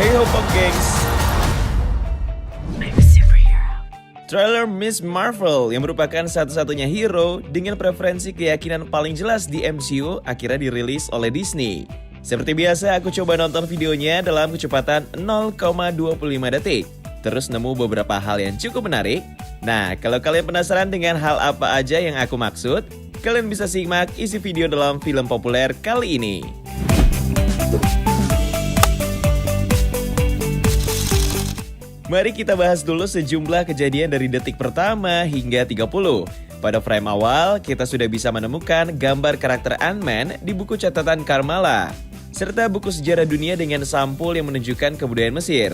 Hey ho pop gengs. Trailer Miss Marvel yang merupakan satu-satunya hero dengan preferensi keyakinan paling jelas di MCU akhirnya dirilis oleh Disney. Seperti biasa aku coba nonton videonya dalam kecepatan 0,25 detik. Terus nemu beberapa hal yang cukup menarik. Nah, kalau kalian penasaran dengan hal apa aja yang aku maksud, kalian bisa simak isi video dalam film populer kali ini. Mari kita bahas dulu sejumlah kejadian dari detik pertama hingga 30. Pada frame awal, kita sudah bisa menemukan gambar karakter Ant-Man di buku catatan Kamala, serta buku sejarah dunia dengan sampul yang menunjukkan kebudayaan Mesir.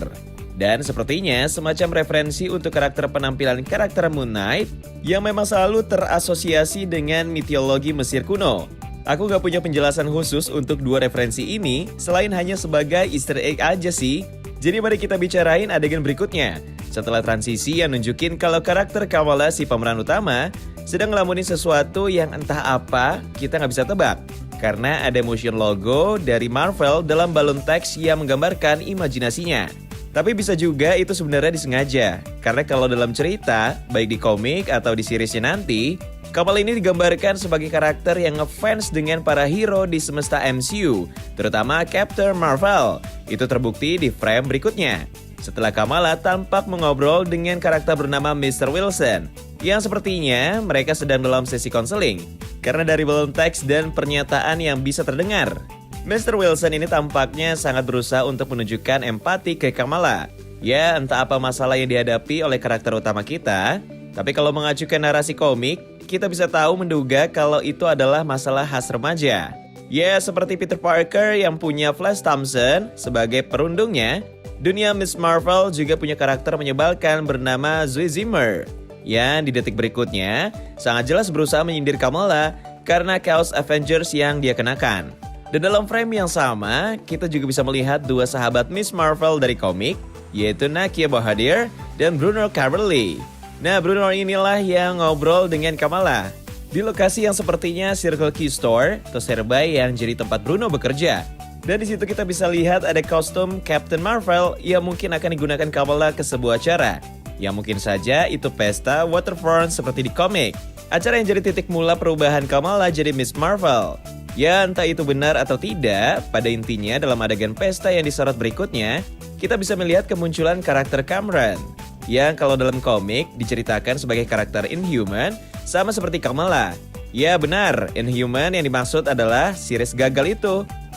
Dan sepertinya semacam referensi untuk karakter penampilan karakter Moon Knight yang memang selalu terasosiasi dengan mitologi Mesir kuno. Aku gak punya penjelasan khusus untuk dua referensi ini selain hanya sebagai easter egg aja sih. Jadi mari kita bicarain adegan berikutnya. Setelah transisi yang nunjukin kalau karakter Kamala si pemeran utama sedang ngelamunin sesuatu yang entah apa, kita nggak bisa tebak. Karena ada motion logo dari Marvel dalam balon teks yang menggambarkan imajinasinya. Tapi bisa juga itu sebenarnya disengaja. Karena kalau dalam cerita, baik di komik atau di seriesnya nanti, Kamala ini digambarkan sebagai karakter yang ngefans dengan para hero di semesta MCU, terutama Captain Marvel. Itu terbukti di frame berikutnya. Setelah Kamala tampak mengobrol dengan karakter bernama Mr. Wilson, yang sepertinya mereka sedang dalam sesi konseling. Karena dari balon teks dan pernyataan yang bisa terdengar, Mr. Wilson ini tampaknya sangat berusaha untuk menunjukkan empati ke Kamala. Ya, entah apa masalah yang dihadapi oleh karakter utama kita, tapi kalau mengacukan narasi komik, kita bisa tahu menduga kalau itu adalah masalah khas remaja. Ya, seperti Peter Parker yang punya Flash Thompson sebagai perundungnya, dunia Miss Marvel juga punya karakter menyebalkan bernama Zoe Zimmer, yang di detik berikutnya sangat jelas berusaha menyindir Kamala karena kaos Avengers yang dia kenakan. Dan dalam frame yang sama, kita juga bisa melihat dua sahabat Miss Marvel dari komik, yaitu Nakia Bahadir dan Bruno Cavalli. Nah, Bruno inilah yang ngobrol dengan Kamala di lokasi yang sepertinya Circle K Store atau Serbai yang jadi tempat Bruno bekerja. Dan di situ kita bisa lihat ada kostum Captain Marvel yang mungkin akan digunakan Kamala ke sebuah acara. Yang mungkin saja itu pesta Waterfront seperti di komik. Acara yang jadi titik mula perubahan Kamala jadi Miss Marvel. Ya, entah itu benar atau tidak, pada intinya dalam adegan pesta yang disorot berikutnya, kita bisa melihat kemunculan karakter Cameron, yang kalau dalam komik diceritakan sebagai karakter Inhuman, sama seperti Kamala. Ya benar, Inhuman yang dimaksud adalah series gagal itu.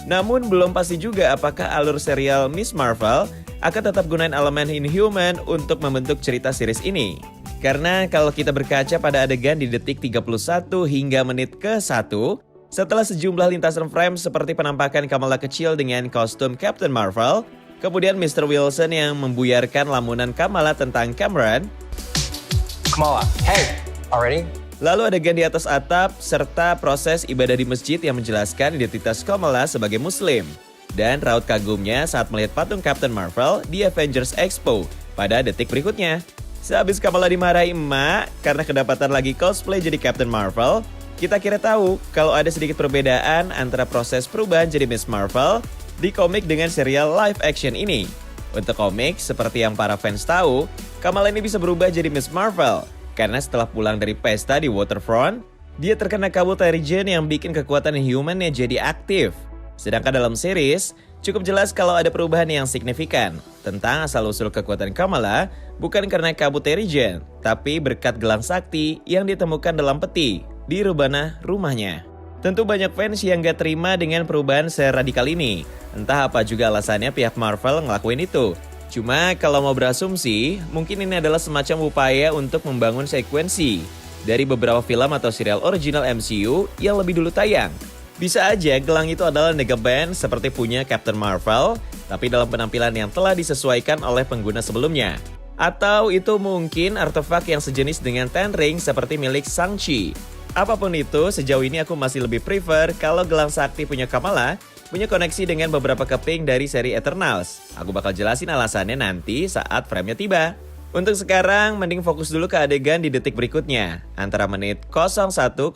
Namun belum pasti juga apakah alur serial Miss Marvel akan tetap gunain elemen Inhuman untuk membentuk cerita series ini. Karena kalau kita berkaca pada adegan di detik 31 hingga menit ke-1, setelah sejumlah lintasan frame seperti penampakan Kamala kecil dengan kostum Captain Marvel, kemudian Mr. Wilson yang membuyarkan lamunan Kamala tentang Cameron. Kamala, hey, already? Lalu adegan di atas atap serta proses ibadah di masjid yang menjelaskan identitas Kamala sebagai Muslim. Dan raut kagumnya saat melihat patung Captain Marvel di Avengers Expo pada detik berikutnya. Sehabis Kamala dimarahi emak karena kedapatan lagi cosplay jadi Captain Marvel, kita kira tahu kalau ada sedikit perbedaan antara proses perubahan jadi Miss Marvel di komik dengan serial live action ini. Untuk komik, seperti yang para fans tahu, Kamala ini bisa berubah jadi Miss Marvel karena setelah pulang dari pesta di Waterfront, dia terkena kabut Terrigen yang bikin kekuatan Inhuman-nya jadi aktif. Sedangkan dalam series, cukup jelas kalau ada perubahan yang signifikan tentang asal-usul kekuatan Kamala, bukan karena kabut Terrigen, tapi berkat gelang sakti yang ditemukan dalam peti di rebana rumahnya. Tentu banyak fans yang gak terima dengan perubahan seradikal ini. Entah apa juga alasannya pihak Marvel ngelakuin itu. Cuma kalau mau berasumsi, mungkin ini adalah semacam upaya untuk membangun sekuensi dari beberapa film atau serial original MCU yang lebih dulu tayang. Bisa aja gelang itu adalah Negaband seperti punya Captain Marvel, tapi dalam penampilan yang telah disesuaikan oleh pengguna sebelumnya. Atau itu mungkin artefak yang sejenis dengan Ten Ring seperti milik Shang-Chi. Apapun itu, sejauh ini aku masih lebih prefer kalau gelang sakti punya Kamala punya koneksi dengan beberapa keping dari seri Eternals. Aku bakal jelasin alasannya nanti saat frame-nya tiba. Untuk sekarang, mending fokus dulu ke adegan di detik berikutnya, antara menit 01.01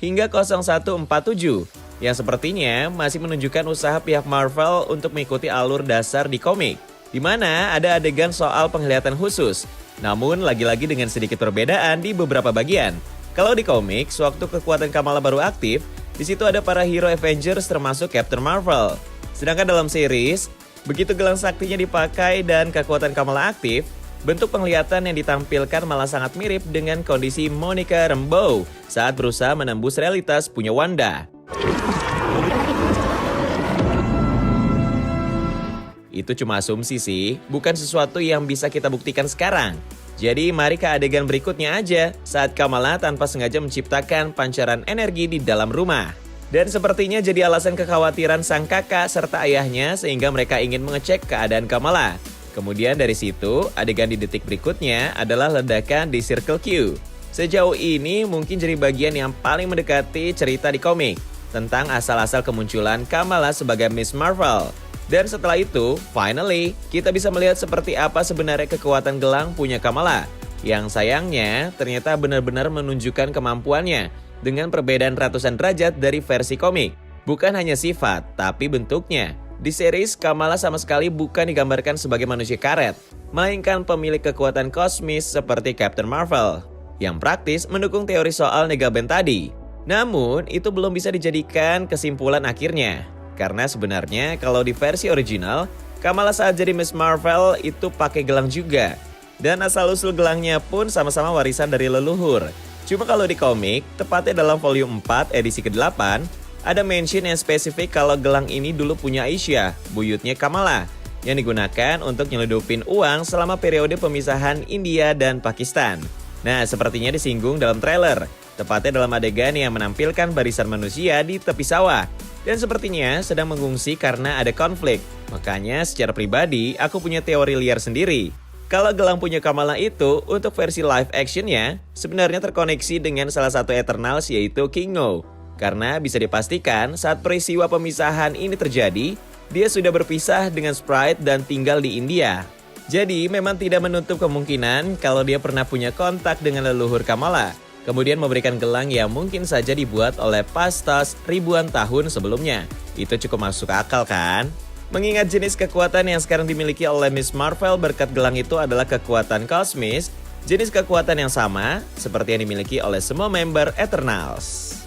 hingga 01.47. yang sepertinya masih menunjukkan usaha pihak Marvel untuk mengikuti alur dasar di komik, di mana ada adegan soal penglihatan khusus, namun lagi-lagi dengan sedikit perbedaan di beberapa bagian. Kalau di komik, sewaktu kekuatan Kamala baru aktif, di situ ada para hero Avengers termasuk Captain Marvel. Sedangkan dalam series, begitu gelang saktinya dipakai dan kekuatan Kamala aktif, bentuk penglihatan yang ditampilkan malah sangat mirip dengan kondisi Monica Rambeau saat berusaha menembus realitas punya Wanda. Itu cuma asumsi sih, bukan sesuatu yang bisa kita buktikan sekarang. Jadi mari ke adegan berikutnya aja, saat Kamala tanpa sengaja menciptakan pancaran energi di dalam rumah. Dan sepertinya jadi alasan kekhawatiran sang kakak serta ayahnya sehingga mereka ingin mengecek keadaan Kamala. Kemudian dari situ, adegan di detik berikutnya adalah ledakan di Circle Q. Sejauh ini mungkin jadi bagian yang paling mendekati cerita di komik tentang asal-asal kemunculan Kamala sebagai Miss Marvel. Dan setelah itu, finally, kita bisa melihat seperti apa sebenarnya kekuatan gelang punya Kamala. Yang sayangnya, ternyata benar-benar menunjukkan kemampuannya dengan perbedaan ratusan derajat dari versi komik. Bukan hanya sifat, tapi bentuknya. Di series, Kamala sama sekali bukan digambarkan sebagai manusia karet, melainkan pemilik kekuatan kosmis seperti Captain Marvel, yang praktis mendukung teori soal Negaben tadi. Namun, itu belum bisa dijadikan kesimpulan akhirnya. Karena sebenarnya kalau di versi original, Kamala saat jadi Miss Marvel itu pakai gelang juga. Dan asal-usul gelangnya pun sama-sama warisan dari leluhur. Cuma kalau di komik, tepatnya dalam volume 4 edisi ke-8, ada mention yang spesifik kalau gelang ini dulu punya Aisyah, buyutnya Kamala, yang digunakan untuk nyeludupin uang selama periode pemisahan India dan Pakistan. Nah, sepertinya disinggung dalam trailer, tepatnya dalam adegan yang menampilkan barisan manusia di tepi sawah. Dan sepertinya sedang mengungsi karena ada konflik. Makanya secara pribadi, aku punya teori liar sendiri. Kalau gelang punya Kamala itu, untuk versi live actionnya, sebenarnya terkoneksi dengan salah satu Eternals yaitu Kingo. Karena bisa dipastikan saat peristiwa pemisahan ini terjadi, dia sudah berpisah dengan Sprite dan tinggal di India. Jadi memang tidak menutup kemungkinan kalau dia pernah punya kontak dengan leluhur Kamala, kemudian memberikan gelang yang mungkin saja dibuat oleh Pastas ribuan tahun sebelumnya. Itu cukup masuk akal kan? Mengingat jenis kekuatan yang sekarang dimiliki oleh Miss Marvel berkat gelang itu adalah kekuatan kosmis, jenis kekuatan yang sama seperti yang dimiliki oleh semua member Eternals.